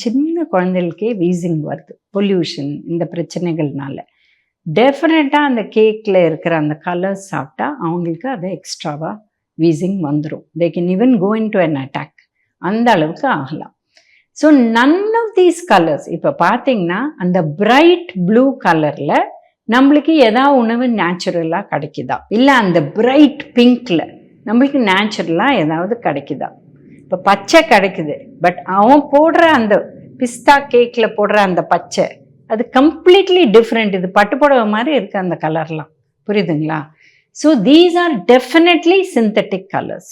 சின்ன குழந்தைகளுக்கே வீசிங் வருது, பொல்யூஷன் இந்த பிரச்சனைகள்னால. டெஃபினட்டாக அந்த கேக்கில் இருக்கிற அந்த கலர்ஸ் சாப்பிட்டா அவங்களுக்கு அது எக்ஸ்ட்ராவாக வீசிங் வந்துடும். They can even go into an attack. அந்த அளவுக்கு ஆகலாம். So none of these colours, இப்போ பார்த்தீங்கன்னா அந்த பிரைட் ப்ளூ கலரில் நம்மளுக்கு ஏதாவது உணவு நேச்சுரலாக கிடைக்குதா, இல்லை அந்த பிரைட் பிங்க்கில் நம்மளுக்கு நேச்சுரலாக ஏதாவது கிடைக்குதா? இப்போ பச்சை கிடைக்குது, பட் அவன் போடுற அந்த பிஸ்தா கேக்கில் போடுற அந்த பச்சை அது கம்ப்ளீட்லி டிஃப்ரெண்ட். இது பட்டுப்புடவை மாதிரி இருக்குது அந்த கலர்லாம், புரியுதுங்களா? So these are definitely synthetic colours.